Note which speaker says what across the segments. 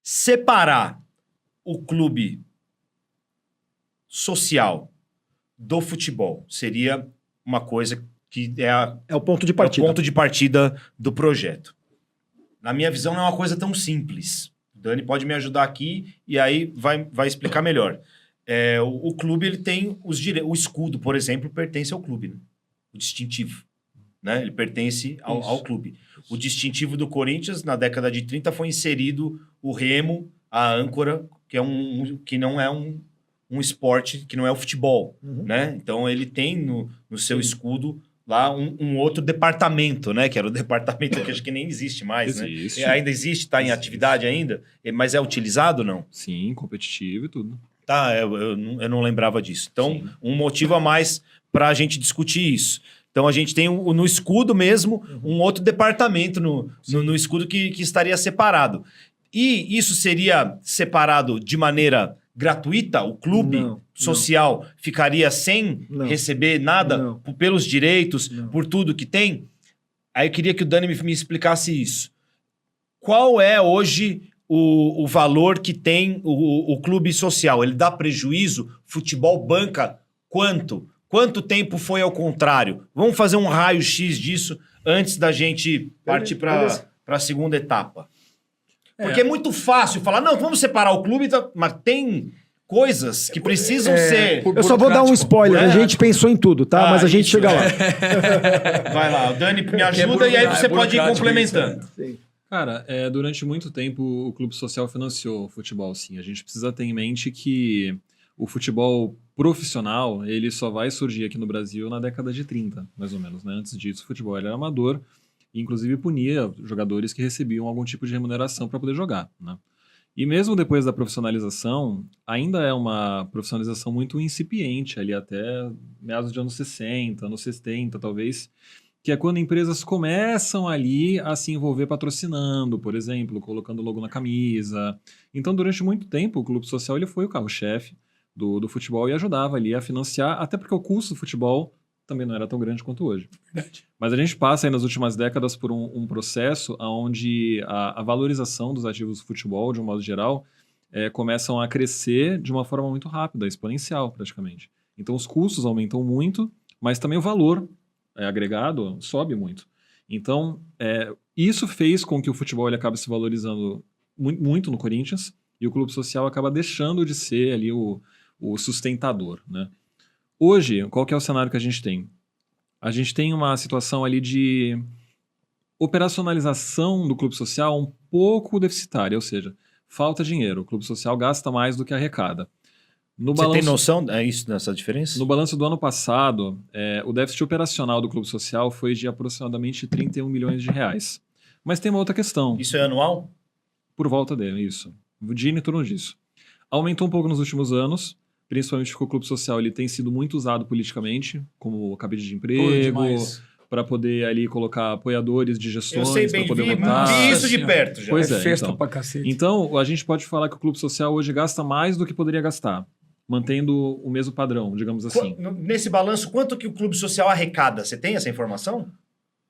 Speaker 1: separar o clube social do futebol seria uma coisa que
Speaker 2: É o ponto de partida.
Speaker 1: é o ponto de partida do projeto. Na minha visão, não é uma coisa tão simples. O Dani pode me ajudar aqui e aí vai explicar melhor. O clube ele tem os direitos. O escudo, por exemplo, pertence ao clube, né? O distintivo. Né? Ele pertence ao clube. O distintivo do Corinthians, na década de 30, foi inserido o remo, a âncora, que não é um esporte, que não é o futebol. Né? Então, ele tem no seu escudo lá um outro departamento, né? Que era o departamento que acho que nem existe mais.
Speaker 3: Existe.
Speaker 1: Né? Ainda existe? Está em atividade ainda? Mas é utilizado ou não?
Speaker 3: Sim, competitivo e tudo.
Speaker 1: Tá, eu não lembrava disso. Então, sim, um motivo a mais para a gente discutir isso. Então, a gente tem no escudo mesmo um outro departamento no escudo que estaria separado. E isso seria separado de maneira gratuita? O clube social ficaria sem receber nada pelos direitos, por tudo que tem? Aí eu queria que o Dani me explicasse isso. Qual é hoje o valor que tem o clube social? Ele dá prejuízo? Futebol banca quanto? Quanto tempo foi ao contrário? Vamos fazer um raio-x disso antes da gente partir para a segunda etapa. Porque é muito fácil falar, não, vamos separar o clube, mas tem coisas que precisam ser...
Speaker 2: Eu só vou dar um spoiler, a gente pensou em tudo, tá? Mas a gente chega lá.
Speaker 1: Vai lá, o Dani me ajuda e aí você pode ir complementando.
Speaker 3: Cara, durante muito tempo o clube social financiou o futebol, sim. A gente precisa ter em mente que o futebol profissional, ele só vai surgir aqui no Brasil na década de 30, mais ou menos, né? Antes disso, o futebol era amador e, inclusive, punia jogadores que recebiam algum tipo de remuneração para poder jogar, né? E mesmo depois da profissionalização, ainda é uma profissionalização muito incipiente, ali até meados de anos 60, anos 70, talvez, que é quando empresas começam ali a se envolver patrocinando, por exemplo, colocando logo na camisa. Então, durante muito tempo, o clube social ele foi o carro-chefe do futebol e ajudava ali a financiar, até porque o custo do futebol também não era tão grande quanto hoje.
Speaker 4: Verdade.
Speaker 3: Mas a gente passa aí nas últimas décadas por um processo onde a valorização dos ativos do futebol, de um modo geral, começam a crescer de uma forma muito rápida, exponencial praticamente. Então os custos aumentam muito, mas também o valor agregado sobe muito. Então isso fez com que o futebol ele acabe se valorizando muito no Corinthians e o clube social acaba deixando de ser ali o sustentador, né? Hoje, qual que é o cenário que a gente tem? A gente tem uma situação ali de operacionalização do clube social um pouco deficitária, ou seja, falta dinheiro. O clube social gasta mais do que arrecada.
Speaker 1: Você tem noção dessa diferença?
Speaker 3: No balanço do ano passado, o déficit operacional do clube social foi de aproximadamente 31 milhões de reais. Mas tem uma outra questão.
Speaker 1: Isso é anual?
Speaker 3: Por volta dele, isso. Gira em torno disso. Aumentou um pouco nos últimos anos, principalmente porque o clube social ele tem sido muito usado politicamente, como cabide de emprego, para poder ali colocar apoiadores de gestões, para poder votar.
Speaker 1: Vi isso de perto já.
Speaker 3: Pois
Speaker 4: festa
Speaker 3: então.
Speaker 4: Pra cacete.
Speaker 3: Então, a gente pode falar que o clube social hoje gasta mais do que poderia gastar, mantendo o mesmo padrão, digamos assim.
Speaker 1: Nesse balanço, quanto que o clube social arrecada? Você tem essa informação?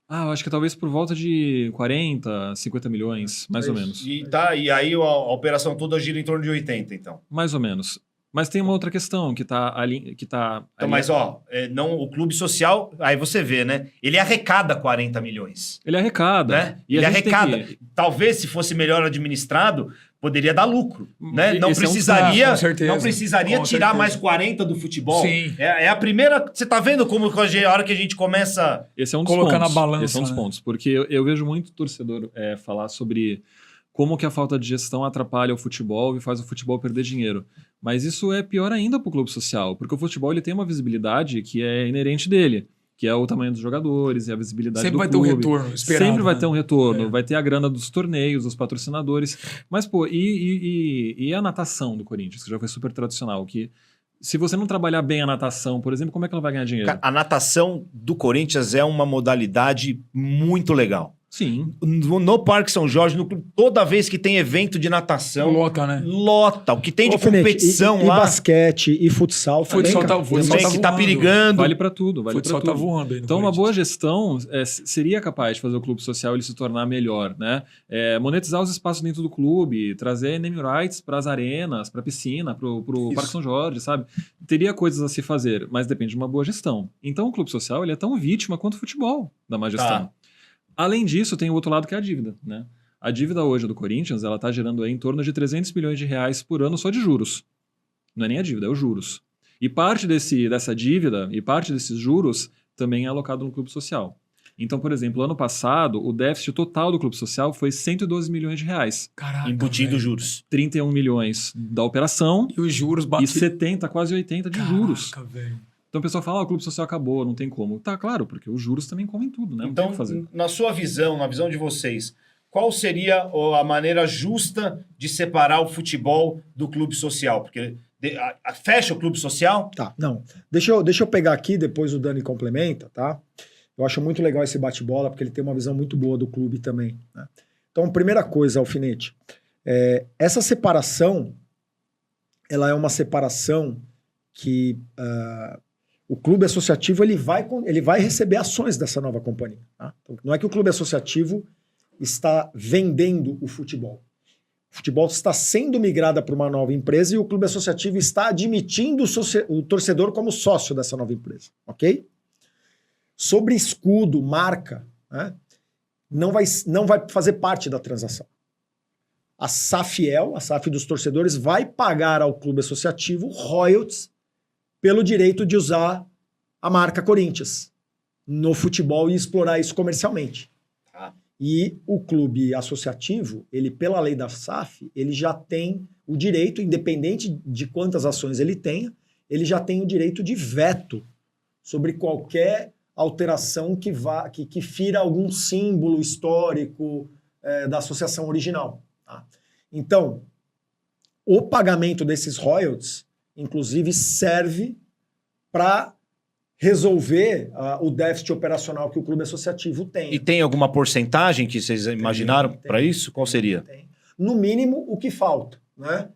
Speaker 3: Eu acho que talvez por volta de 40, 50 milhões, mais ou menos.
Speaker 1: E aí a operação toda gira em torno de 80, então.
Speaker 3: Mais ou menos. Mas tem uma outra questão que está ali.
Speaker 1: Então, mas não, o clube social, aí você vê, né? Ele arrecada 40 milhões.
Speaker 3: Ele arrecada.
Speaker 1: Né? Ele arrecada. Talvez, se fosse melhor administrado, poderia dar lucro. Né? Não precisaria tirar mais 40 do futebol.
Speaker 4: Sim.
Speaker 1: É a primeira. Você tá vendo como a hora que a gente começa.
Speaker 3: Esse é um dos
Speaker 4: colocar
Speaker 3: pontos.
Speaker 4: na balança.
Speaker 3: Esse é um dos pontos. Porque eu vejo muito torcedor falar sobre como que a falta de gestão atrapalha o futebol e faz o futebol perder dinheiro. Mas isso é pior ainda para o clube social, porque o futebol ele tem uma visibilidade que é inerente dele, que é o tamanho dos jogadores e a visibilidade
Speaker 4: Sempre
Speaker 3: do clube.
Speaker 4: Sempre vai ter um retorno esperado.
Speaker 3: Sempre vai ter um retorno, vai ter a grana dos torneios, dos patrocinadores. Mas, pô, e a natação do Corinthians, que já foi super tradicional, que se você não trabalhar bem a natação, por exemplo, como é que ela vai ganhar dinheiro?
Speaker 1: A natação do Corinthians é uma modalidade muito legal.
Speaker 3: Sim.
Speaker 1: No Parque São Jorge, no clube, toda vez que tem evento de natação,
Speaker 4: Lota, né?
Speaker 1: lota. O que tem de
Speaker 2: Alfinete,
Speaker 1: competição
Speaker 2: e
Speaker 1: lá,
Speaker 2: basquete e futsal também,
Speaker 4: Futsal
Speaker 2: cara.
Speaker 4: tá- futsal
Speaker 1: também
Speaker 4: tá
Speaker 1: que tá
Speaker 4: voando.
Speaker 1: perigando.
Speaker 3: Vale pra tudo,
Speaker 4: O
Speaker 3: vale pra
Speaker 4: futsal
Speaker 3: tudo.
Speaker 4: tá voando aí no
Speaker 3: Então, uma boa
Speaker 4: Corinthians.
Speaker 3: gestão seria capaz de fazer o clube social ele se tornar melhor, né? Monetizar os espaços dentro do clube, trazer name rights para as arenas, para a piscina, para o Parque São Jorge, sabe? Teria coisas a se fazer, mas depende de uma boa gestão. Então, o clube social ele é tão vítima quanto o futebol da má gestão.
Speaker 1: Tá.
Speaker 3: Além disso, tem o outro lado que é a dívida, né? A dívida hoje do Corinthians, ela está gerando aí em torno de 300 milhões de reais por ano só de juros. Não é nem a dívida, é os juros. E parte dessa dívida e parte desses juros também é alocado no clube social. Então, por exemplo, ano passado, o déficit total do clube social foi 112 milhões de reais.
Speaker 4: Caraca,
Speaker 1: embutido
Speaker 4: velho.
Speaker 1: juros.
Speaker 3: 31 milhões da operação
Speaker 4: E os juros
Speaker 3: e
Speaker 4: batidos.
Speaker 3: 70, quase 80 de juros.
Speaker 4: Caraca, velho.
Speaker 3: Então o pessoal fala, o clube social acabou, não tem como. Tá, claro, porque os juros também comem tudo, né? Não tem o
Speaker 1: Então,
Speaker 3: que fazer.
Speaker 1: na sua visão, na visão de vocês, qual seria a maneira justa de separar o futebol do clube social? Porque fecha o clube social?
Speaker 2: Tá, não. Deixa eu pegar aqui, depois o Dani complementa, tá? Eu acho muito legal esse bate-bola, porque ele tem uma visão muito boa do clube também, né? Então, primeira coisa, Alfinete, essa separação, ela é uma separação que o clube associativo ele vai receber ações dessa nova companhia. Tá? Então, não é que o clube associativo está vendendo o futebol. O futebol está sendo migrado para uma nova empresa e o clube associativo está admitindo o torcedor como sócio dessa nova empresa, ok? Sobre escudo, marca, né, não vai fazer parte da transação. A Safiel, a SAF dos torcedores, vai pagar ao clube associativo royalties pelo direito de usar a marca Corinthians no futebol e explorar isso comercialmente. E o clube associativo, ele pela lei da SAF, ele já tem o direito, independente de quantas ações ele tenha, ele já tem o direito de veto sobre qualquer alteração que fira algum símbolo histórico da associação original. Tá? Então, o pagamento desses royalties, inclusive, serve para resolver o déficit operacional que o clube associativo tem.
Speaker 1: E tem alguma porcentagem que vocês imaginaram
Speaker 2: Tem.
Speaker 1: para isso? Qual seria?
Speaker 2: Tem. No mínimo, o que falta, né?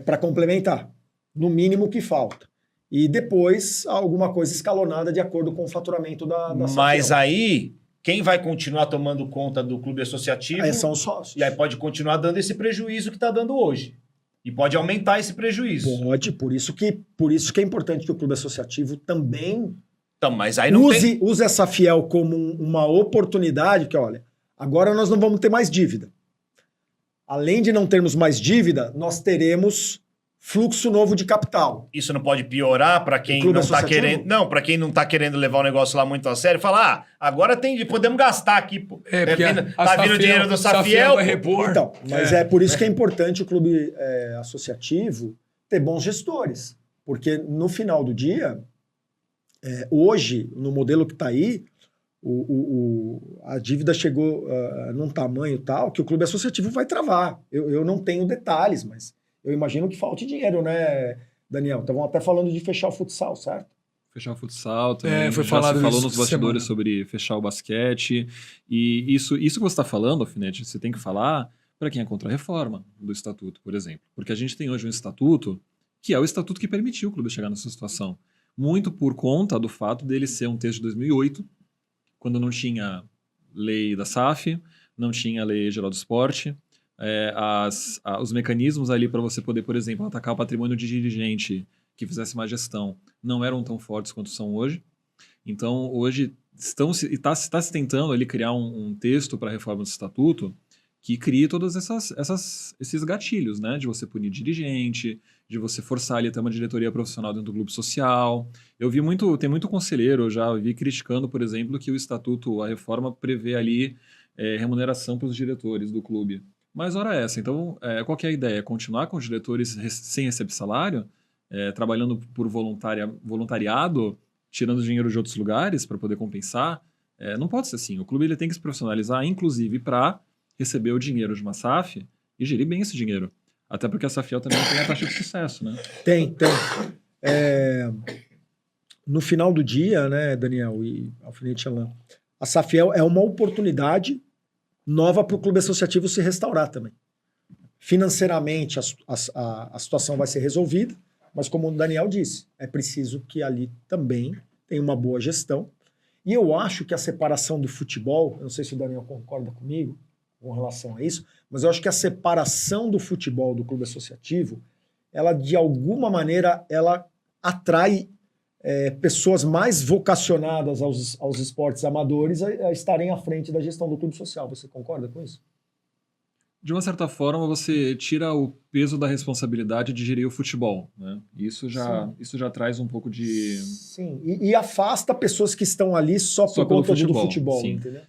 Speaker 2: Para complementar. No mínimo, o que falta. E depois, alguma coisa escalonada de acordo com o faturamento da
Speaker 1: Mas
Speaker 2: Safiel.
Speaker 1: aí, quem vai continuar tomando conta do clube associativo?
Speaker 2: Aí são os sócios.
Speaker 1: E aí pode continuar dando esse prejuízo que está dando hoje. E pode aumentar esse prejuízo.
Speaker 2: Pode, por isso que é importante que o clube associativo também
Speaker 1: Então, mas aí não tem...
Speaker 2: use essa Fiel como uma oportunidade, que olha, agora nós não vamos ter mais dívida. Além de não termos mais dívida, nós teremos fluxo novo de capital.
Speaker 1: Isso não pode piorar para quem
Speaker 2: clube
Speaker 1: não está
Speaker 2: associativo?
Speaker 1: querendo... Não, para quem não está querendo levar o negócio lá muito a sério, falar, agora podemos gastar aqui, pô.
Speaker 4: Porque
Speaker 1: Tá vindo dinheiro do Safiel,
Speaker 4: vai
Speaker 1: pô.
Speaker 4: repor.
Speaker 2: Então, mas é por isso que é importante o clube associativo ter bons gestores. Porque no final do dia, hoje, no modelo que está aí, a dívida chegou num tamanho tal que o clube associativo vai travar. Eu não tenho detalhes, mas eu imagino que falte dinheiro, né, Daniel? Estavam até falando de fechar o futsal, certo?
Speaker 3: Fechar o futsal também.
Speaker 4: Foi
Speaker 3: Já
Speaker 4: falado
Speaker 3: se falou
Speaker 4: isso
Speaker 3: nos
Speaker 4: essa
Speaker 3: bastidores
Speaker 4: semana.
Speaker 3: sobre fechar o basquete. E isso que você está falando, Alfinete, você tem que falar para quem é contra a reforma do estatuto, por exemplo. Porque a gente tem hoje um estatuto que é o estatuto que permitiu o clube chegar nessa situação. Muito por conta do fato dele ser um texto de 2008, quando não tinha lei da SAF, não tinha lei geral do esporte, os mecanismos ali para você poder, por exemplo, atacar o patrimônio de dirigente que fizesse má gestão não eram tão fortes quanto são hoje. Então, hoje está se tentando ali criar um texto para a reforma do estatuto que crie todos esses gatilhos, né? De você punir dirigente, de você forçar ali até uma diretoria profissional dentro do clube social. Tem muito conselheiro, eu já vi criticando, por exemplo, que o estatuto, a reforma prevê ali remuneração para os diretores do clube. Mas ora essa, então qual que é a ideia? Continuar com os diretores sem receber salário, trabalhando por voluntariado, tirando dinheiro de outros lugares para poder compensar? Não pode ser assim. O clube ele tem que se profissionalizar, inclusive para receber o dinheiro de uma SAF e gerir bem esse dinheiro. Até porque a Safiel também tem a taxa de sucesso, né?
Speaker 2: Tem. No final do dia, né, Daniel e Alfinete Alain, a Safiel é uma oportunidade nova para o clube associativo se restaurar também. Financeiramente a situação vai ser resolvida, mas como o Daniel disse, é preciso que ali também tenha uma boa gestão. E eu acho que a separação do futebol, eu não sei se o Daniel concorda comigo com relação a isso, mas eu acho que a separação do futebol do clube associativo, ela de alguma maneira, ela atrai pessoas mais vocacionadas aos esportes amadores a estarem à frente da gestão do clube social. Você concorda com isso?
Speaker 3: De uma certa forma, você tira o peso da responsabilidade de gerir o futebol, né? Isso já traz um pouco de...
Speaker 2: Sim, e afasta pessoas que estão ali só por conta do futebol,
Speaker 3: sim.
Speaker 2: entendeu?